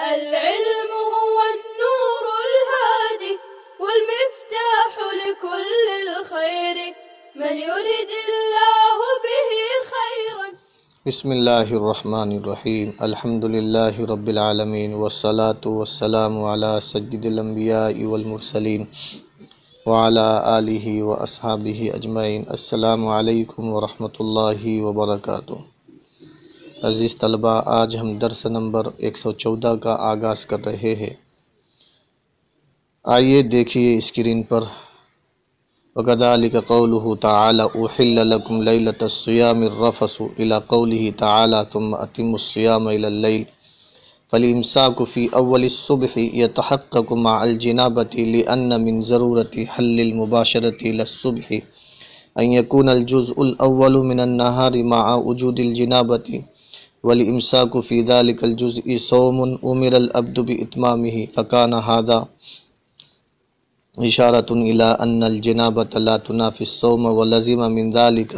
العلم هو النور الهادي والمفتاح لكل الخير من يريد الله به خيرا. بسم اللہ الرحمن الرحیم. الحمد للہ رب العالمین والصلاة والسلام علی سید الانبیاء والمرسلین وعلی آلہ واصحابہ اجمعین. السلام علیکم ورحمۃ اللہ وبرکاتہ. عزیز طلبہ، آج ہم درس نمبر 114 کا آغاز کر رہے ہیں. آئیے دیکھیے اسکرین پر. وَكَذَلِكَ قَوْلُهُ تَعَالَى أُحِلَّ لَكُمْ لَيْلَةَ الصِّيَامِ الرَّفَثُ إِلَى قَوْلِهِ تَعَالَى ثُمَّ أَتِمُّوا الصِّيَامَ إِلَى اللَّيْلِ فَالْإِمْسَاكُ فِي أَوَّلِ الصُّبْحِ يَتَحَقَّقُ مَعَ الْجِنَابَةِ لِأَنَّ مِنْ ضَرُورَةِ حَلِّ الْمُبَاشَرَةِ إِلَى الصُّبْحِ أَنْ يَكُونَ الْجُزْءُ الْأَوَّلُ مِنَ النَّهَارِ مَعَ وُجُودِ الْجِنَابَةِ وَالْإِمْسَاكُ فِي ذَلِكَ الْجُزْءِ صَوْمٌ أُمِرَ الْعَبْدُ بِإِتْمَامِهِ فَكَانَ هَذَا اشارۃ الی ان الجنابۃ لا تنافی الصوم ولزم من ذلك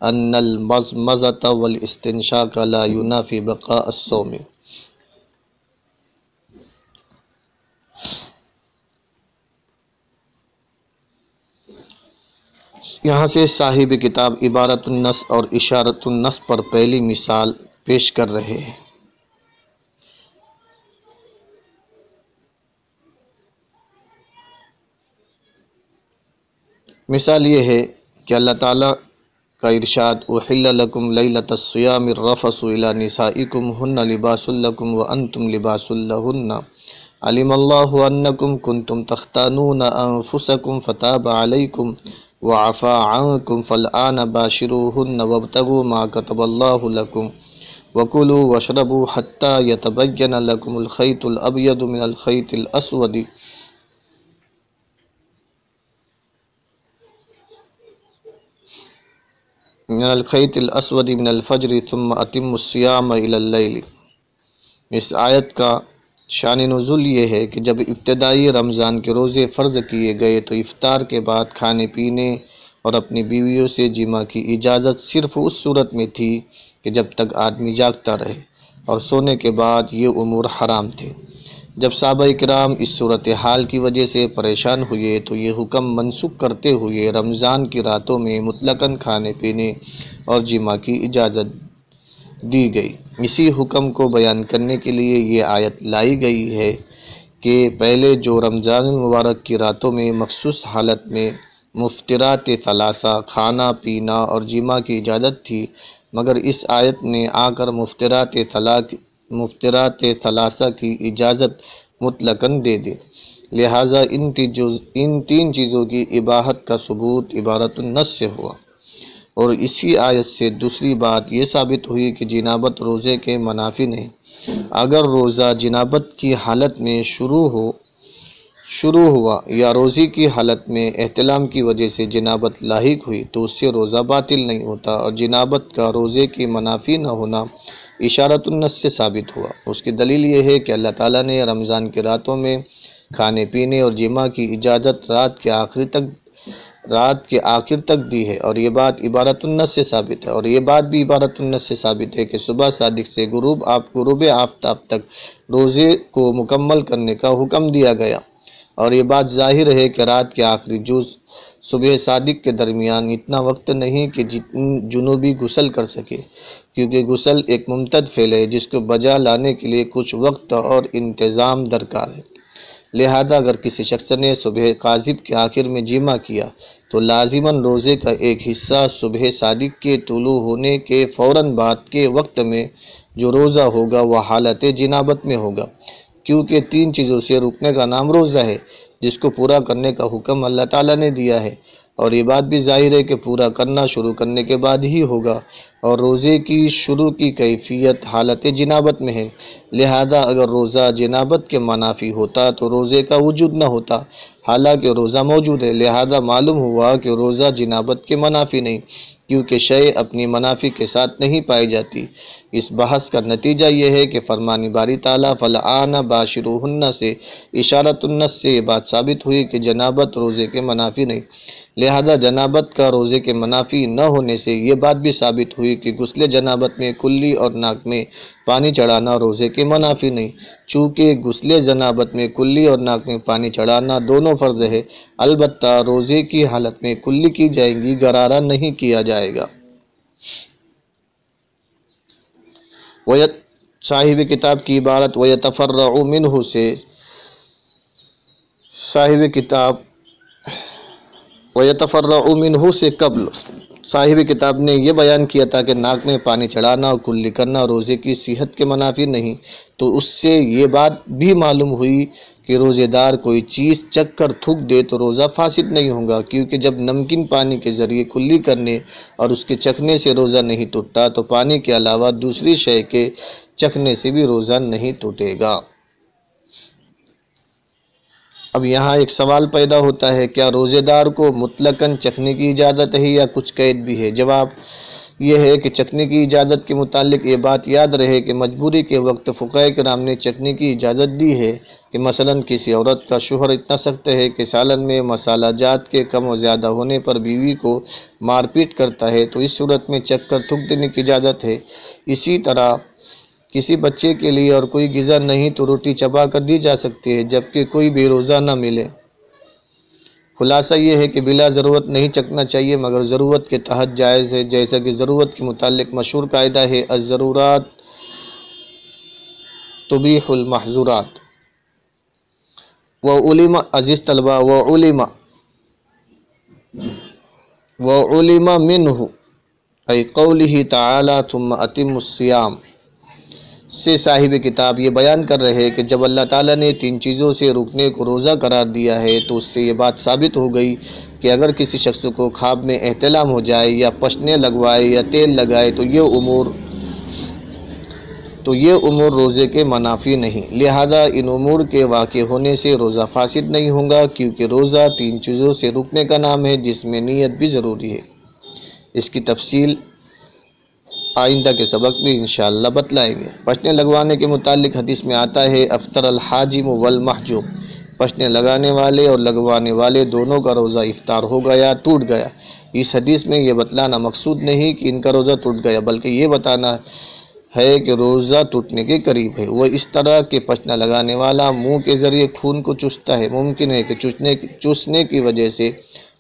ان المضمضۃ والاستنشاق لا ینافی بقاء الصوم. یہاں سے صاحب کتاب عبارۃ النص اور اشارۃ النص پر پہلی مثال پیش کر رہے ہیں. مثال یہ ہے کہ اللہ تعالیٰ کا ارشاد احل لکم لیلۃ الصیام الرفث الی نسائکم ہن لباس لکم وانتم لباس لہن علم اللہ انکم کنتم تختانون انفسکم فتاب علیکم وعفا عنکم فالآن باشروہن وابتغوا ما کتب اللہ لکم وکلوا واشربوا حتی یتبین لکم الخیط الابیض من الخیط الاسود من الخیط الاسود من الفجر ثم اتم الصیام الی اللیل. اس آیت کا شان نزول یہ ہے کہ جب ابتدائی رمضان کے روزے فرض کیے گئے تو افطار کے بعد کھانے پینے اور اپنی بیویوں سے جماع کی اجازت صرف اس صورت میں تھی کہ جب تک آدمی جاگتا رہے، اور سونے کے بعد یہ امور حرام تھے. جب صحابہ کرام اس صورتحال کی وجہ سے پریشان ہوئے تو یہ حکم منسوخ کرتے ہوئے رمضان کی راتوں میں مطلقاً کھانے پینے اور جماع کی اجازت دی گئی. اسی حکم کو بیان کرنے کے لیے یہ آیت لائی گئی ہے کہ پہلے جو رمضان المبارک کی راتوں میں مخصوص حالت میں مفطرات ثلاثہ کھانا پینا اور جماع کی اجازت تھی، مگر اس آیت نے آ کر مفطرات ثلاثہ کی اجازت مطلقاً دے دی. لہٰذا ان تین چیزوں کی اباحت کا ثبوت عبارۃ النص سے ہوا. اور اسی آیت سے دوسری بات یہ ثابت ہوئی کہ جنابت روزے کے منافی نہیں. اگر روزہ جنابت کی حالت میں شروع ہوا یا روزے کی حالت میں احتلام کی وجہ سے جنابت لاحق ہوئی تو اس سے روزہ باطل نہیں ہوتا، اور جنابت کا روزے کی منافی نہ ہونا اشارۃ النص سے ثابت ہوا. اس کی دلیل یہ ہے کہ اللہ تعالیٰ نے رمضان کی راتوں میں کھانے پینے اور جماع کی اجازت رات کے آخر تک دی ہے، اور یہ بات عبارۃ النص سے ثابت ہے. اور یہ بات بھی عبارۃ النص سے ثابت ہے کہ صبح صادق سے غروب آفتاب تک روزے کو مکمل کرنے کا حکم دیا گیا. اور یہ بات ظاہر ہے کہ رات کے آخری جز صبح صادق کے درمیان اتنا وقت نہیں کہ جنوبی غسل کر سکے، کیونکہ غسل ایک ممتد فعل ہے جس کو بجا لانے کے لیے کچھ وقت اور انتظام درکار ہے. لہذا اگر کسی شخص نے صبح کاذب کے آخر میں جماع کیا تو لازماً روزے کا ایک حصہ صبح صادق کے طلوع ہونے کے فوراً بعد کے وقت میں جو روزہ ہوگا وہ حالت جنابت میں ہوگا، کیونکہ تین چیزوں سے رکنے کا نام روزہ ہے جس کو پورا کرنے کا حکم اللہ تعالیٰ نے دیا ہے. اور یہ بات بھی ظاہر ہے کہ پورا کرنا شروع کرنے کے بعد ہی ہوگا، اور روزے کی شروع کی کیفیت حالت جنابت میں ہے. لہذا اگر روزہ جنابت کے منافی ہوتا تو روزے کا وجود نہ ہوتا، حالانکہ روزہ موجود ہے. لہذا معلوم ہوا کہ روزہ جنابت کے منافی نہیں، کیونکہ شے اپنی منافی کے ساتھ نہیں پائی جاتی. اس بحث کا نتیجہ یہ ہے کہ فرمان باری تعالیٰ فالآن باشروہن سے اشارۃ النص سے یہ بات ثابت ہوئی کہ جنابت روزے کے منافی نہیں. لہذا جنابت کا روزے کے منافی نہ ہونے سے یہ بات بھی ثابت ہوئی کہ غسل جنابت میں کلی اور ناک میں پانی چڑھانا روزے کے منافی نہیں، چونکہ غسل جنابت میں کلی اور ناک میں پانی چڑھانا دونوں فرض ہے، البتہ روزے کی حالت میں کلی کی جائے گی، غرارہ نہیں کیا جائے گا۔ صاحب کتاب کی عبارت وَيَتَفَرَّعُ مِنْهُ سے صاحب کتاب وَيَتَفَرَّعُ مِنْهُ سے قبل صاحب کتاب نے یہ بیان کیا تھا کہ ناک میں پانی چڑھانا اور کلی کرنا روزے کی صحت کے منافی نہیں، تو اس سے یہ بات بھی معلوم ہوئی کہ روزے دار کوئی چیز چکھ کر تھوک دے تو روزہ فاسد نہیں ہوگا، کیونکہ جب نمکین پانی کے ذریعے کلی کرنے اور اس کے چکھنے سے روزہ نہیں ٹوٹتا تو پانی کے علاوہ دوسری شے کے چکھنے سے بھی روزہ نہیں ٹوٹے گا۔ اب یہاں ایک سوال پیدا ہوتا ہے، کیا روزے دار کو مطلقاً چکھنے کی اجازت ہے یا کچھ قید بھی ہے؟ جواب یہ ہے کہ چکھنے کی اجازت کے متعلق یہ بات یاد رہے کہ مجبوری کے وقت فقہاء کرام نے چکھنے کی اجازت دی ہے کہ مثلا کسی عورت کا شوہر اتنا سخت ہے کہ سالن میں مسالہ جات کے کم و زیادہ ہونے پر بیوی کو مار پیٹ کرتا ہے، تو اس صورت میں چکھ کر تھوک دینے کی اجازت ہے۔ اسی طرح کسی بچے کے لیے اور کوئی غذا نہیں تو روٹی چبا کر دی جا سکتی ہے جبکہ کوئی بھی روزہ نہ ملے۔ خلاصہ یہ ہے کہ بلا ضرورت نہیں چکھنا چاہیے مگر ضرورت کے تحت جائز ہے، جیسا کہ ضرورت کے متعلق مشہور قاعدہ ہے الضرورات تبیح المحظورات۔ وعلم عزیز طلبہ وعلم منہ ای قولہ تعالی ثم اتم الصیام سے صاحب کتاب یہ بیان کر رہے کہ جب اللہ تعالیٰ نے 3 چیزوں سے رکنے کو روزہ قرار دیا ہے تو اس سے یہ بات ثابت ہو گئی کہ اگر کسی شخص کو خواب میں احتلام ہو جائے یا پشنے لگوائے یا تیل لگائے تو یہ امور روزے کے منافی نہیں، لہذا ان امور کے واقع ہونے سے روزہ فاسد نہیں ہوگا، کیونکہ روزہ 3 چیزوں سے رکنے کا نام ہے جس میں نیت بھی ضروری ہے۔ اس کی تفصیل آئندہ کے سبق میں انشاءاللہ بتلائیں گے۔ پشنے لگوانے کے متعلق حدیث میں آتا ہے افطر الحاجم والمحجوم، پشنے لگانے والے اور لگوانے والے دونوں کا روزہ افطار ہو گیا، ٹوٹ گیا۔ اس حدیث میں یہ بتلانا مقصود نہیں کہ ان کا روزہ ٹوٹ گیا، بلکہ یہ بتانا ہے کہ روزہ ٹوٹنے کے قریب ہے۔ وہ اس طرح کہ پشنا لگانے والا منہ کے ذریعے خون کو چوستا ہے، ممکن ہے کہ چوسنے کی وجہ سے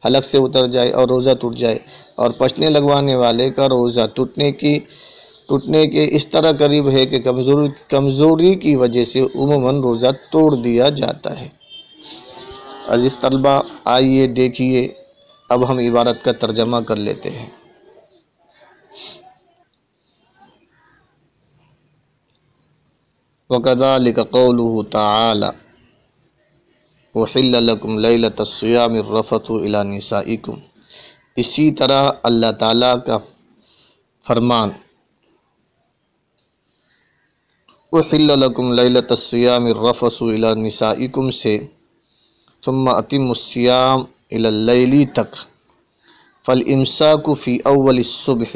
حلق سے اتر جائے اور روزہ ٹوٹ جائے، اور پشنے لگوانے والے کا روزہ ٹوٹنے کے اس طرح قریب ہے کہ کمزوری کی وجہ سے عموماً روزہ توڑ دیا جاتا ہے۔ عزیز طلبہ، آئیے دیکھیے اب ہم عبارت کا ترجمہ کر لیتے ہیں۔ وَكَذَلِكَ قَوْلُهُ تَعَالَى وَحِلَّ لَكُمْ لَيْلَةَ الصِّيَامِ الرَّفَثُ إِلَى نِسَائِكُمْ، اسی طرح اللہ تعالیٰ کا فرمان وَحِلَّ لَكُمْ لَيْلَةَ الصِّيَامِ الرَّفَثُ إِلَى نِسَائِكُمْ سے ثُمَّ أَتِمُّوا الصِّيَامَ إِلَى اللَّيْلِ تک فَالْإِمْسَاكُ فِي أَوَّلِ الصُّبْحِ،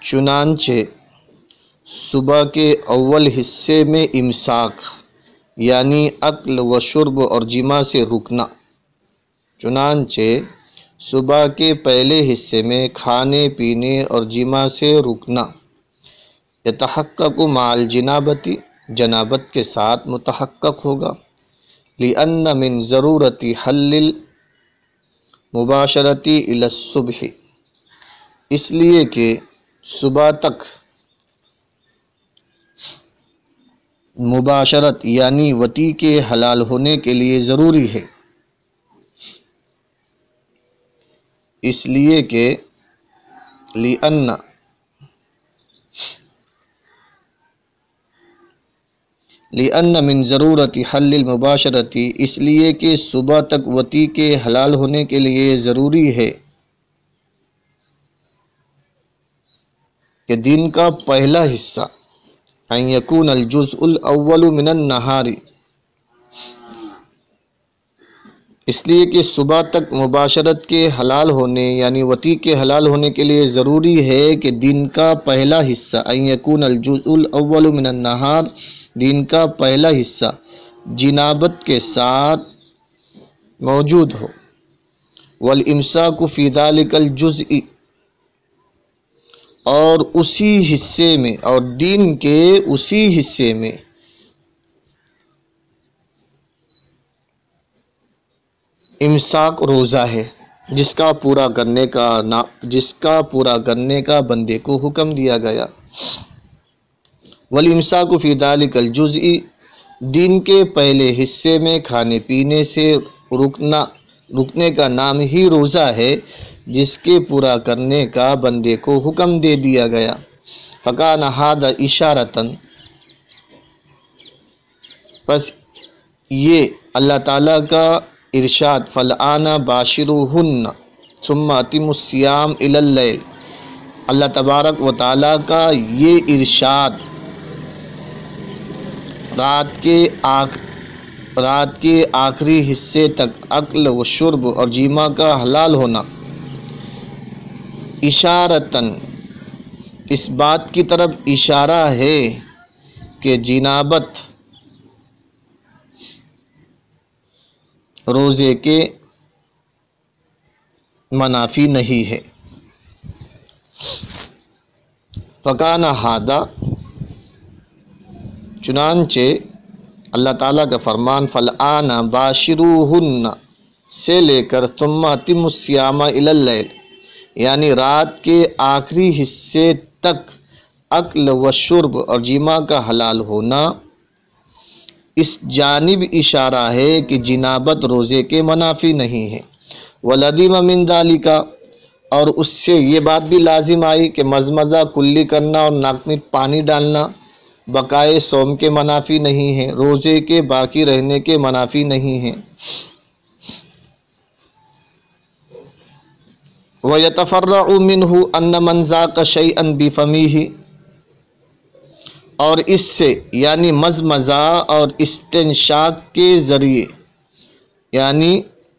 چنانچہ صبح کے اول حصے میں امساک یعنی اکل و شرب اور جماع سے رکنا، چنانچہ صبح کے پہلے حصے میں کھانے پینے اور جماع سے رکنا، یتحقق مع الجنابتی، جنابت کے ساتھ متحقق ہوگا، لأن من ضرورت حل المباشرت الی الصبح، اس لیے کہ صبح تک مباشرت یعنی وطی کے حلال ہونے کے لیے ضروری ہے، اس لیے کہ لأن من ضرورت حل المباشرت، اس لیے کہ صبح تک وطی کے حلال ہونے کے لیے ضروری ہے کہ دن کا پہلا حصہ ان یکون الجزء الاول من النہار، اس لیے کہ صبح تک مباشرت کے حلال ہونے یعنی وطی کے حلال ہونے کے لیے ضروری ہے کہ دن کا پہلا حصہ ان یکون الجزء الاول من النہار، دن کا پہلا حصہ جنابت کے ساتھ موجود ہو۔ والامساک فی ذلک الجزء، اور اسی حصے میں، اور دین کے اسی حصے میں امساک روزہ ہے جس کا پورا کرنے کا بندے کو حکم دیا گیا۔ والامساک فی ذلک الجزء، دین کے پہلے حصے میں کھانے پینے سے رکنے کا نام ہی روزہ ہے جس کے پورا کرنے کا بندے کو حکم دے دیا گیا۔ فکان ھذا اشارۃ، پس یہ اللہ تعالیٰ کا ارشاد فالآن باشروہن ثم اتموا الصیام الی اللیل، اللہ تبارک و تعالیٰ کا یہ ارشاد رات کے آخری حصے تک اکل و شرب اور جیما کا حلال ہونا، اشارتاً اس بات کی طرف اشارہ ہے کہ جنابت روزے کے منافی نہیں ہے۔ فکان ھذا، چنانچہ اللہ تعالیٰ کا فرمان فالآن باشروہن سے لے کر ثم اتموا الصیام الی اللیل، یعنی رات کے آخری حصے تک اکل و شرب اور جیما کا حلال ہونا، اس جانب اشارہ ہے کہ جنابت روزے کے منافی نہیں ہے۔ ولزم من ذالک، اور اس سے یہ بات بھی لازم آئی کہ مزمزہ کلی کرنا اور ناک میں پانی ڈالنا بقائے صوم کے منافی نہیں ہے، روزے کے باقی رہنے کے منافی نہیں ہیں۔ وَيَتَفَرَّعُ مِنْهُ أَنَّ مَنْ ذَاقَ شَيْئًا بِفَمِهِ، اور اس سے یعنی مزمزہ اور استنشاق کے ذریعے، یعنی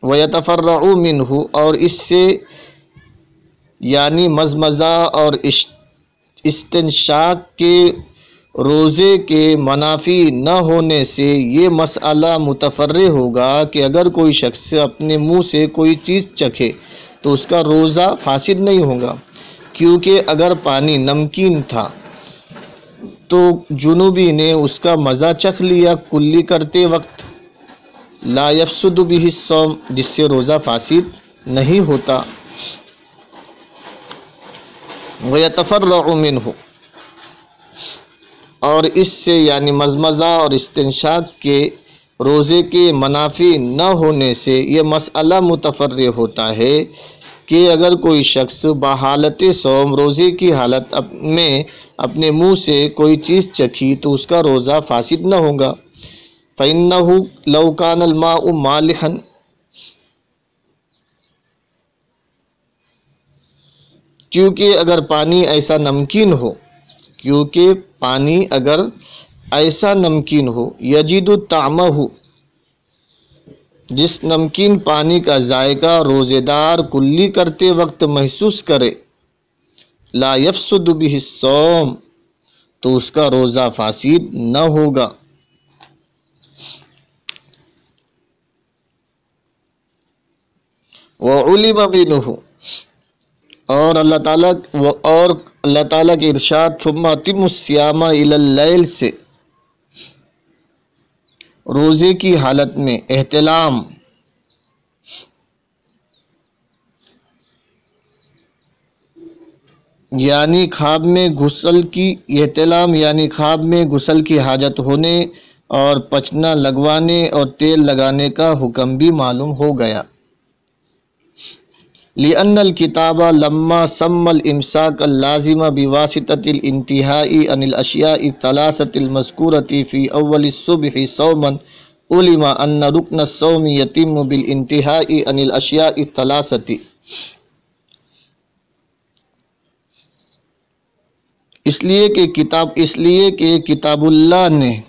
وَيَتَفَرَّعُ مِنْهُ، اور اس سے یعنی مزمزہ اور استنشاق کے روزے کے منافی نہ ہونے سے یہ مسئلہ متفرع ہوگا کہ اگر کوئی شخص اپنے منہ سے کوئی چیز چکھے تو اس کا روزہ فاسد نہیں ہوگا، کیونکہ اگر پانی نمکین تھا تو جنوبی نے اس کا مزہ چکھ لیا کلی کرتے وقت، لا یفسد بہ الصوم، جس سے روزہ فاسد نہیں ہوتا۔ وَيَتَفَرَّعُ مِنْهُ، اور اس سے یعنی مزمزہ اور استنشاق کے روزے کے منافی نہ ہونے سے یہ مسئلہ متفرع ہوتا ہے کہ اگر کوئی شخص بحالت صوم روزے کی حالت میں اپنے منہ سے کوئی چیز چکھی تو اس کا روزہ فاسد نہ ہوگا۔ فَإِنَّهُ لَوْ كَانَ الْمَاءُ مَالِحًا، کیونکہ اگر پانی ایسا نمکین ہو یجد طعمہ، جس نمکین پانی کا ذائقہ روزے دار کلی کرتے وقت محسوس کرے، لا یفسد بہ الصوم، تو اس کا روزہ فاسد نہ ہوگا۔ وعلم منہ، اور اللہ تعالیٰ کے ارشاد ثم اتموا الصیام الی اللیل سے روزے کی حالت میں احتلام یعنی خواب میں غسل کی حاجت ہونے اور پچنا لگوانے اور تیل لگانے کا حکم بھی معلوم ہو گیا۔ لأن الكتاب لما سمى الامساك اللازم بواسطة الانتهاء عن الاشياء الثلاثة المذكورة في اول الصبح صوما، علم ان ركن الصوم يتم بالانتهاء عن الاشياء الثلاثة، اس لیے کہ کتاب اللہ نے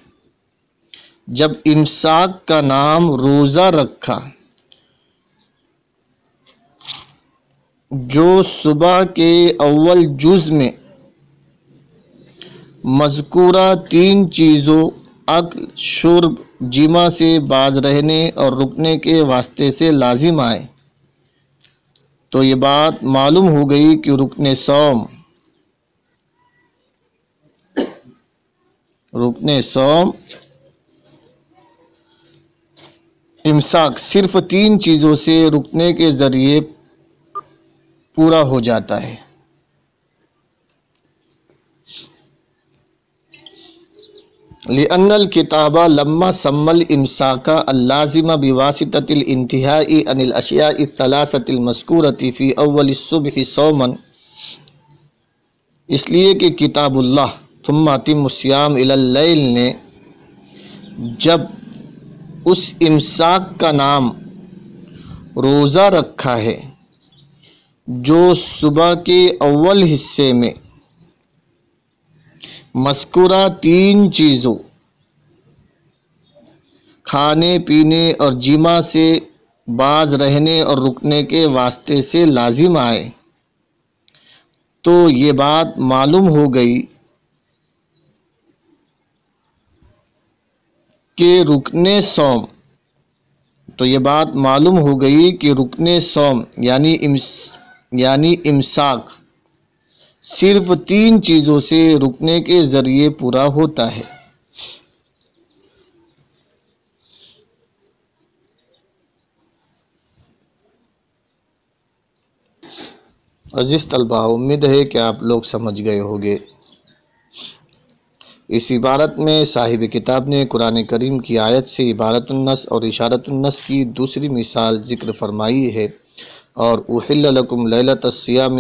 جب امساک کا نام روزہ رکھا جو صبح کے اول جز میں مذکورہ تین چیزوں عقل، شرب، جمع سے باز رہنے اور رکنے کے واسطے سے لازم آئے تو یہ بات معلوم ہو گئی کہ رکن صوم امساک صرف 3 چیزوں سے رکنے کے ذریعے پورا ہو جاتا ہے۔ لأن الكتاب لما سمى الإمساك اللازم بواسطة الانتهاء عن الأشياء الثلاثة المذكورة في أول الصبح صوما، اس لیے کہ کتاب اللہ ثم أتم الصيام إلى الليل نے جب اس امساک کا نام روزہ رکھا ہے جو صبح کے اول حصے میں مذکورہ 3 چیزوں کھانے پینے اور جمع سے باز رہنے اور رکنے کے واسطے سے لازم آئے تو یہ بات معلوم ہو گئی کہ رکن صوم یعنی امساک صرف 3 چیزوں سے رکنے کے ذریعے پورا ہوتا ہے۔ عزیز طلبہ، امید ہے کہ آپ لوگ سمجھ گئے ہوگے۔ اس عبارت میں صاحب کتاب نے قرآن کریم کی آیت سے عبارت النص اور اشارت النص کی دوسری مثال ذکر فرمائی ہے، اور احل لکم لیلۃ الصیام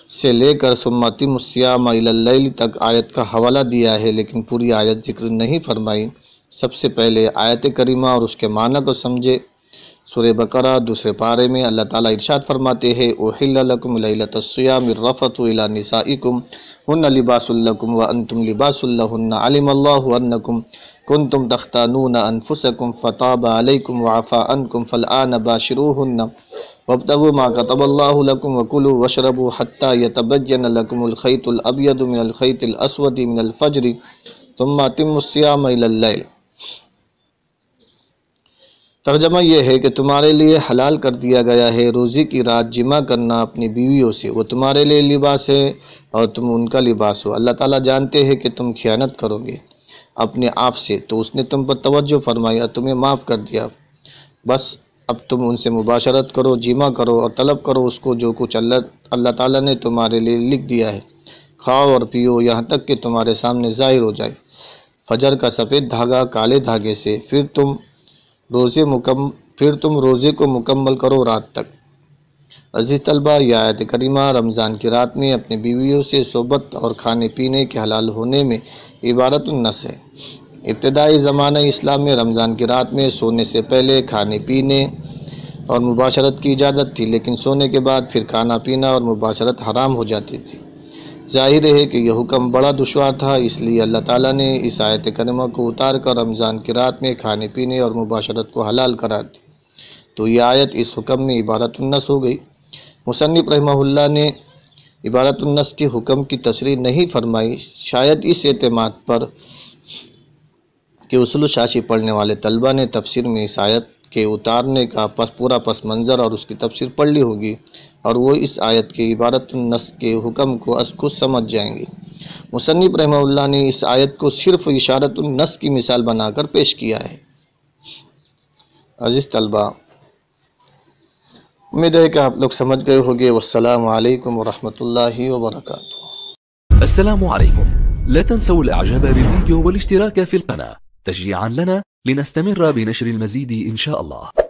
سے لے کر ثم اتموا الصیام الی اللیل تک آیت کا حوالہ دیا ہے، لیکن پوری آیت ذکر نہیں فرمائی۔ سب سے پہلے آیت کریمہ اور اس کے معنی کو سمجھے۔ سورہ بقرہ 2 پارے میں اللہ تعالیٰ ارشاد فرماتے ہیں احل لکم لیلۃ الصیام الرفث الی نسائکم ہن لباس لکم وانتم لباس لہن علم اللہ انکم کنتم تختانون انفسکم فتاب علیکم وعفا عنکم فالآن باشروہن وابتغوا ما كتب الله لكم وكلوا واشربوا حتى يتبين لكم الخيط الأبيض من الخيط الأسود من الفجر ثم أتموا الصيام إلى الليل۔ ترجمہ یہ ہے کہ تمہارے لیے حلال کر دیا گیا ہے روزے کی رات جمع کرنا اپنی بیویوں سے، وہ تمہارے لیے لباس ہے اور تم ان کا لباس ہو۔ اللہ تعالیٰ جانتے ہیں کہ تم خیانت کرو گے اپنے آپ سے، تو اس نے تم پر توجہ فرمائی اور تمہیں معاف کر دیا۔ بس اب تم ان سے مباشرت کرو، جمع کرو اور طلب کرو اس کو جو کچھ اللہ تعالیٰ نے تمہارے لیے لکھ دیا ہے۔ کھاؤ اور پیو یہاں تک کہ تمہارے سامنے ظاہر ہو جائے فجر کا سفید دھاگا کالے دھاگے سے، پھر تم روزے کو مکمل کرو رات تک۔ عزیز طلبہ، یہ آیت کریمہ رمضان کی رات میں اپنے بیویوں سے صحبت اور کھانے پینے کے حلال ہونے میں عبارت النص ہے۔ ابتدائی زمانہ اسلام میں رمضان کی رات میں سونے سے پہلے کھانے پینے اور مباشرت کی اجازت تھی، لیکن سونے کے بعد پھر کھانا پینا اور مباشرت حرام ہو جاتی تھی۔ ظاہر ہے کہ یہ حکم بڑا دشوار تھا، اس لیے اللہ تعالیٰ نے اس آیت کریمہ کو اتار کر رمضان کی رات میں کھانے پینے اور مباشرت کو حلال قرار دی، تو یہ آیت اس حکم میں عبارت النص ہو گئی۔ مصنف رحمہ اللہ نے عبارت النص کے حکم کی تصریح نہیں فرمائی، شاید اس اعتماد پر کہ اصول شاشی پڑھنے والے طلبہ نے تفسیر میں اس آیت کے اتارنے کا پورا پس منظر اور اس کی تفسیر پڑھ لی ہوگی، اور وہ اس آیت کے عبارت النص کے حکم کو از خود سمجھ جائیں گے۔ مصنف رحمہ اللہ نے اس آیت کو صرف اشارت النص کی مثال بنا کر پیش کیا ہے۔ عزیز طلبہ، امید ہے کہ آپ لوگ سمجھ گئے ہوگے۔ والسلام علیکم ورحمۃ اللہ وبرکاتہ۔ السلام عليكم، لا تنسوا الاعجاب بالفيديو والاشتراك في القناة تشجيعا لنا لنستمر بنشر المزيد إن شاء الله.